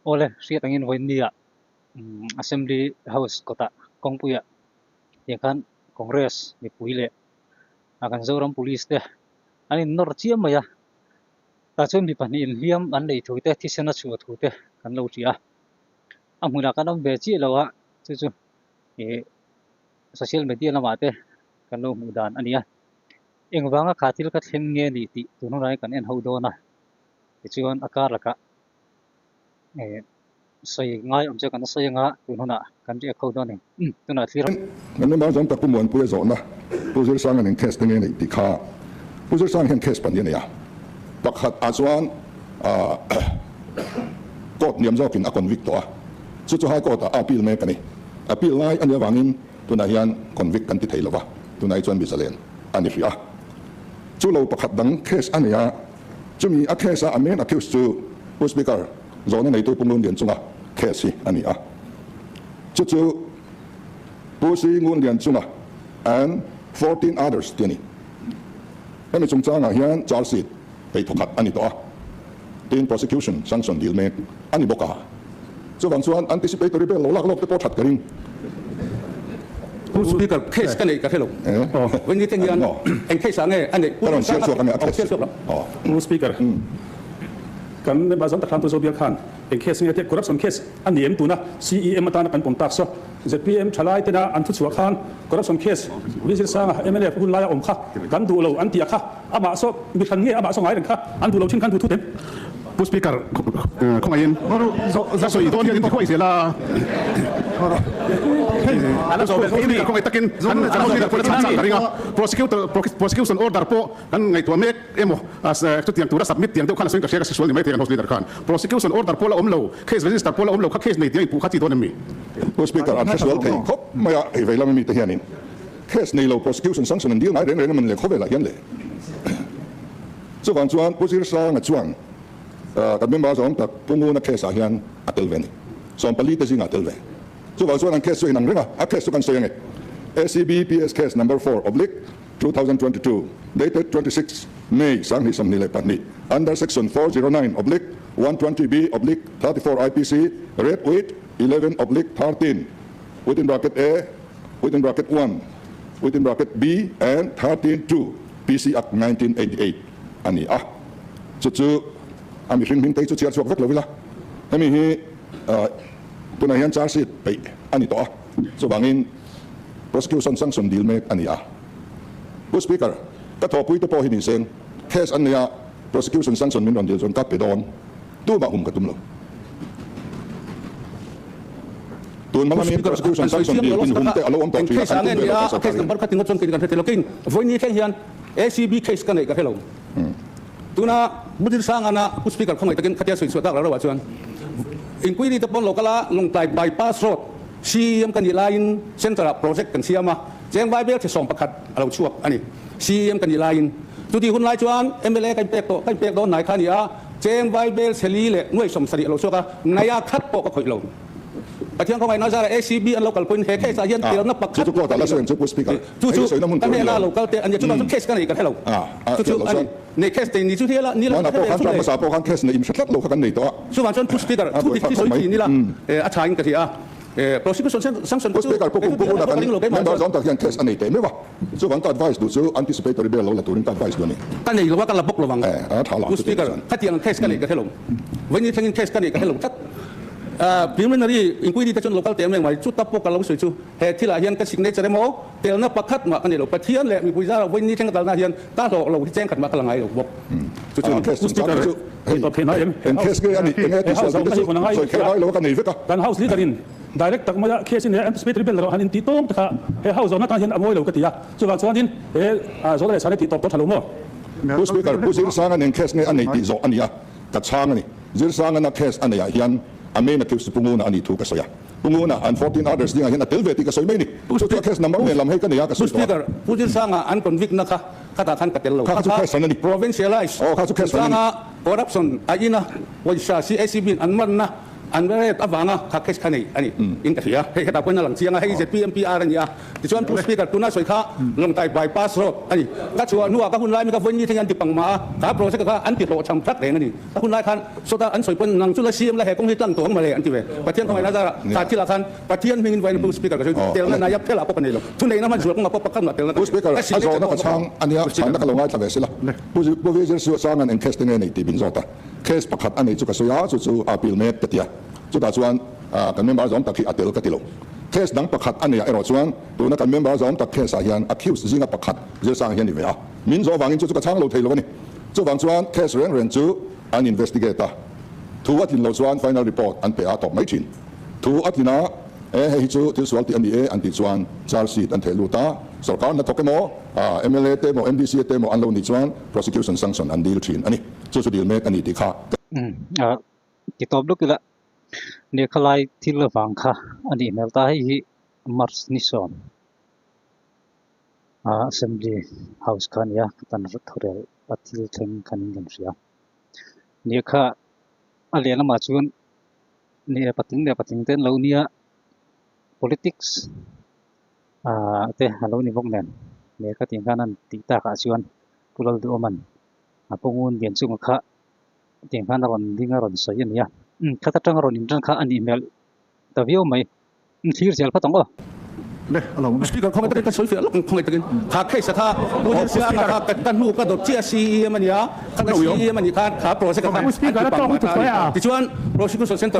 ole siat angin voindia assembly house kota kongpuya yakan kongres ni puile akan zoram police te ani nor chiam maya ta chon mi pani in hiam an nei thu te thisena chu thu te kan lo tia amuna kan am be chi lawa chu chu e social media lama te kan lo mudan ania engwanga khatil ka thleng nge ni ti tunu rai kan en hodona chuan akar laka e sai ngai om che kan sai nga tununa kan ri khodoni tuna thlir nan ma jam takum mon puya zona puzir sang an test nge ni ti kha puzir sang hen test pan ya pakhat azwan court niam zo kin a convict to a chu chu high court a appeal me kani appeal lai an ya wangin tuna hian convict kan ti theilawa tunai chuan bisalen ani fia chu lo pakhat dang case ania chumi a case a main accused to speaker zona nei to pungun lian chunga case ani a chu chu pusi ngun lian chunga and 14 others tiani emi chungchanga hian charge sheet pei thokat ani to a tin prosecution sanction deal me ani boka chu wang chuan anticipatory bail lo lak lok te po that karing speaker case kan ka hello when you think yan en case ange ane karon siap so kan a case speaker kan ne bazon ta kan to zobia khan en case nge te corruption case an niem tu na CEM ta na kan pom tak so ZPM thalai te na an thu chuwa khan corruption case visil sanga MLA hun la ya om kha kan du lo an tia kha ama so mi khan nge ama so ngai ren kha an du lo chin kan thu tem speaker không ai yên ra soi đó thì không ai sẽ là anh so ini không ai takin anh jangan kita boleh cakap keringa prosecution order po kan ngai tua mek emo as tu tiang tu dah submit tiang tu kan langsung kerja sesuai dengan yang harus dilakukan prosecution order pola omlo case register pola omlo case nei dia ibu khati tu nemi speaker an sesuai kai kop maya evela mi te hianin case nei lo prosecution sanction deal ngai reng man le khobela hian le so wang chuan posir sa nga chuang kan member zong tak pungu na case hian atelven so pali te singa atelven so wang chuan an case so inang renga a case so kan so yange SCB PS case number 4/2022 dated 26 May sang hi samni le patni under section 409/120B/34 IPC red weight 11/13 within bracket A within bracket 1 within bracket B and 13/2 PC Act 1988 ani chu ami ring te chu chia chuak vek lovila ami hi tuna hian charge sheet pe ani to so bangin prosecution sanction deal me ani speaker ka thopui to po hi ni seng case ania prosecution sanction min don deal zon ka pe don tu ba ka tumlo tun mami prosecution sanction deal kun humte alo om to tri case ange ya case number ka tingot chon kin kan hetelokin voini khen hian ACB case kan nei ka hello tuna budir sang ana speaker không ai takin khatia soi suat la rawa chuan inquiry te pon lokala long tai bypass road CM kan line central project kan siama jeng bible che som pakhat alo chuak ani CM kan line tudi hun lai chuan MLA kan pek do nai khania jeng bible seli le noi som sari alo chuaka naya khat po ka khoi lo pathian không ai nói ra là ACB an local point he case hian tir na pakhat chu ko ta la sen chu speaker chu ta ne na local te an chu ta case kan nei ka hello chu ani ne case te ni chu thela ni la na po kan tra sa po kan case ne im thlat lo kan nei to chu wan chon speaker tu ti soi ti ni la a thain ka ti prosecution sanction speaker po na kan member zon ta hian case anei te me wa chu wan ta advice du chu anticipatory bail lo la turin ta advice do ni kan nei lo wa kan la bok lo wang thala speaker khatiang case kan nei ka hello when you think case kan nei ka hello tat preliminary inquiry ta chon local te meng mai chu ta po ka lo soi chu he thila hian ka signature mo tel na pakhat ma kan nei lo pathian le mi puiza when you think ta na hian ta lo cheng khat ma ka langai lo bok chu speaker okay na en case ge ani en eti so ke lai lo kan nei veka kan house leader in direct tak maya case in anticipatory bail ro hanin ti tom ta he house na ta hian amoi lo ka ti ya chu wa chuan din he zo le sa ne ti top to thalo mo speaker pusir sanga nen case nge ani ti zo ania ka chang ani zir sanga na case ania hian amen accused punguna ani thu ka soya punguna and 14 others dinga hian atel veti ka soy meni so to case number me lam he kan ya ka soy speaker pusir sanga an convict na kha kata khan ka tel lo ka case sanani provincialize ka case sanga corruption aina wa sha si ACB an man na อันนี้อับวางอ่ะข้าเคสขันนี้อันนี้อินกับเฮียให้เหตุผลนั่นหลังเชียงให้ ZPMPR อันนี้อ่ะที่ชวนผู้สปีกเกอร์ตัวน่าสวยข้าลงใต้บายพาสโรอันนี้ก็ชวนนัวก็คุณไล่มีกับวันนี้ที่ยันติดปังมาข้าโปรเซสก็อันติดโลชัมพลักแรงอันนี้ถ้าคุณไล่คันสุดท้ายอันสวยเป็นนังจุลซีมและเหตุกงที่ตั้งตัวมาเลยอันที่เว้ประเทศทำไมน่าจะการที่ละคันประเทศมีเงินไว้ในผู้สปีกเกอร์ก็ช่วยเดี๋ยวนั้นนายกเท่าไหร่พวกกันนี่หรอกทุนเองนั่นมันสวยก็มาพบประกันมาเดี๋ยวนั้น ผู้สปีกเกอร์อาจารย์นักช่างอันนี้ช่างนักลงงานทำเองสิล่ะผู้วิจัยสร้างงานเอ็นเคสเนี่ยในที่บินจอดเคสประคัดอันนี้จุกสุยาจุอาพิลเมตเตียจุดส่วนกันเมมเบอร์จอมตักที่อัตเตลกัติโลเคสดังประคัดอันนี้ไอ้เราส่วนตัวนักเมมเบอร์จอมตักเคสสายันอัคิวซิงประคัดเจ้าสร้างเฮียนี่เว้ยมินจอวังอินจุกช่างเราเทลวันนี้จุวังส่วนเคสเรื่องจูอันอินเวสติเกตทัวร์ที่เราส่วน final report อันเปียตอบไม่จริงทัวร์ที่น่าให้จูที่ส่วนที่อันนี้อันที่ส่วนชาร์ซีอันเทลูตาสุดท้ายนักทกโมMLA เตโม MDC เตโมอันเรานี่ส่วน prosecution sanction อันดีลชินอันนี้จุดดีลเมกอันนี้ที่ข้าที่ตอบลูกละเนี่ยขลายที่ละฟังค่ะอันนี้เมลตาให้มาร์สนิสอนassembly house คันยาตันรัฐเรลปัติลเทงคันยังเสียเนี่ยค่ะอะไรนะมาชวนเนี่ยปัติงเต้นเราเนี่ย politics แต่เรานี่พวกนั้นเนี่ยก็ที่การนั้นติดตาขาชวนพวกเราดูมันพวกนู้นเรียนสูงค่ะที่การนั้นดิ้งอารมณ์สวยเนี่ยข้าตัดจังอารมณ์จังค่ะอันนี้เมลแต่วิวไม่ที่เสียพัดต้องเลยเราผู้สปีกเกอร์คงไม่ได้ก็สวยเสียแล้วคงไม่ได้ข้าเคสข้าผู้ที่เสียข้ากันหูก็โดดเชี่ยซีมันยาข้าก็ซีมันยาข้าโปรเซสก็ผู้สปีกเกอร์แล้วต้องถูกไหมที่ชวนโปรซิคิวชั่นเซ็นเตอร์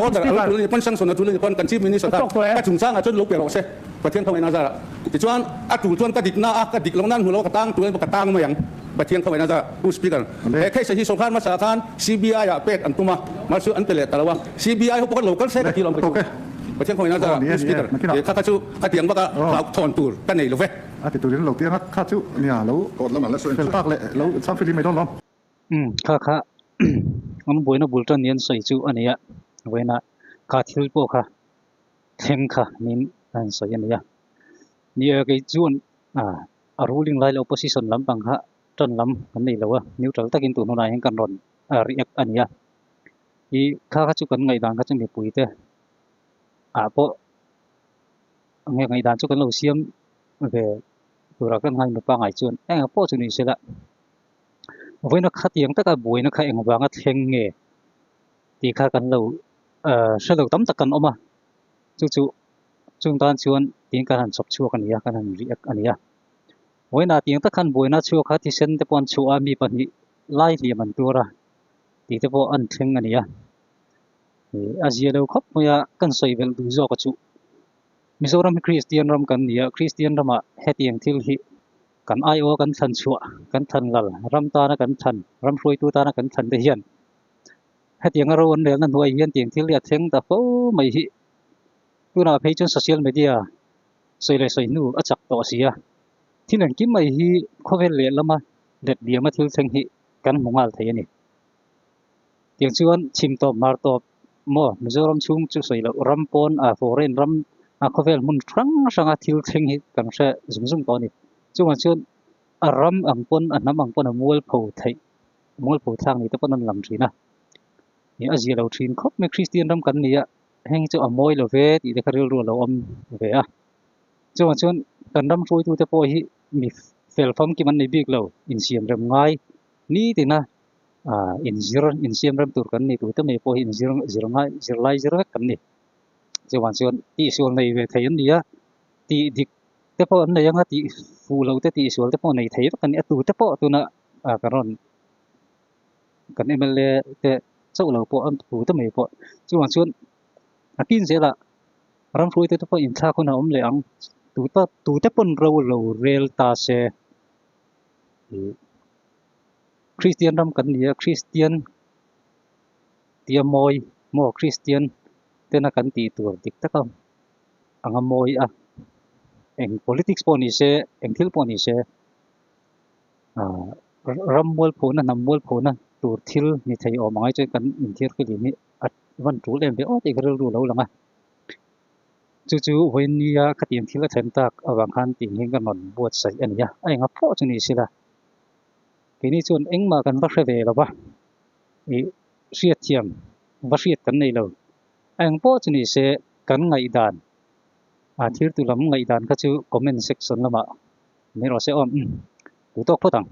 โอ้แต่เราเนี่ยพ้นสังสนเราเนี่ยพ้นกันชีมินิสต์ก็จุงสร้างจนลุกเปลี่ยนโอเซ่ประเทศเขาไม่น่าจะที่ชวนจุงชวนกระดิกหน้ากระดิกลงนั่นหัวเรากระตั้งตัวเองกระตั้งมาอย่างประเทศเขาไม่น่าจะผู้สปีกเกอร์แค่ใช้ที่สงครามมาสารคาน CBI อ่ะเป็ดอันตุมามาซื้ออันเตเลตแต่ละว่า CBI เขาบอกว่าโลกัลเซ็กที่เราไปประเทศเขาไม่น่าจะผู้สปีกเกอร์ข้าชูข้าเตียงว่าเขาถอนตัวกันไหนหรือเว้ยติดตัวนี้เราเตียงข้าชูเนี่ยแล้วกดแล้วมันแล้วส่วนเป็นภาคเลยแล้วซ้ำฟิลิปไม่ต้องล้อมค่ะมันบุยนะบุลตันเนียนใส่จูอันนี้เว้ยนะข้าทิลโปค่ะเทงค่ะนินอันใส่อันนี้นี่ไอ้จูนruling line opposition ลำบางค่ะจนลำกันนี่แล้วว่านิวทรัลตะกินตัวนนายให้กันรอนรีแอคอันนี้อีข้าจูกันไงด่างข้าจะมีปุ๋ยเต้เพราะไงด่างจูกันเราเสียมตัวเรากันให้มาปังไอจวนเพราะจุดนี้เสร็จละเว้ยนักขัดยังตะกันบุยนักขัดยังวางเทงเงที่ข้ากันเราเสร็จแล้วตั้มตะกันออกมาจู่จุงตอนชวนที่การหันศพชัวกันนี้กันหันรีแอคอันนี้เว้ยนาที่ยังตะกันบุยนักชัวข้าที่เส้นเตปอนชัวมีปัญหาไล่เรียมันตัวละที่เตปอนเทงอันนี้อาเซียเราครับเมื่อกันใส่เวลดูจอกจู่มิโซรัมคริสเตียนรัมกันนี้คริสเตียนรัมเฮตียงทิลฮีกันไอโอกันทันชัวกันทันลลรัมตานะกันทันรัมฟลอยตูตานะกันทันเดียนเฮตียงอารมณ์เรื่องนั้นหัวเฮียนตียงทิลเลียเทงแต่พอไม่ฮีตัวน่าเพจจนโซเชียลมีเดียใส่เลยใส่นู่อัจฉริยะเสียที่นั่นกินไม่ฮีเขาเวลเลี้ยละมาเด็ดเดียมาทิลเทงฮีกันมองอะไรทีนี้เตียงชวนชิมตบมาตบมั่วมิโซรัมชุ่มจุใส่ละรัมปอนฟอเรนรัมเขาเวลมุนทรังสังอาทิลเทงฮีกันเช่ซุ่มตอนนี้จงชวนรัมอังปอนน้ำอังปอนมัวลผูไทยมัวลผูทางนี้แต่ปนนั้นลำทีนะนี่อาเซียเราทีนครับไม่คริสเตียนรัมกันนี่แห่งจะอมวยเราเวทีเด็กเรียนรู้เราเวจงชวนกันรัมช่วยตัวแต่พอฮีมีเฟลฟังกี่มันในบิ๊กเราอินเสียมรัมง่ายนี่ตินะอินเสียมรัมตัวกันนี่ตัวแต่ไม่พออินเสียมง่ายเสียไล่เสียรักกันนี่จงชวนที่ส่วนในเวทีนี้ที่ดิแต่พออันไหนยังที่ฟูเราแต่ที่ส่วนแต่พอในไทยกันนี่ตัวแต่พอตัวน่ะกันรอนกันMLAแต่เจ้าเราพออันตัวแต่ไม่พอจงชวนกินเสียละรัมฟลุยแต่พออินท่าคนเอาเลยอังตัวแต่ปนเราเรลตาเซคริสเตียนรัมกันนี่คริสเตียนเตียมอยคริสเตียนแต่นักกันตีตัวดิกตะก็อังมอยpolitics pun ni se thil pun ni se ram mol phona nam mol phona tur thil ni thei o mangai choi kan in thir ke ni van tul em be o te gre ru lo langa chu when ni ya khatim thil a then tak awang khan ting hing kan non buat sai ania ai nga pho chu ni sila ke ni chun engma kan ba hre ve lo ba e ria thiam vasiat kan nei lo ang po chuni se kan ngai dan thir tu lam ngai dan kha chu comment section lama ni ro se om tu tok photang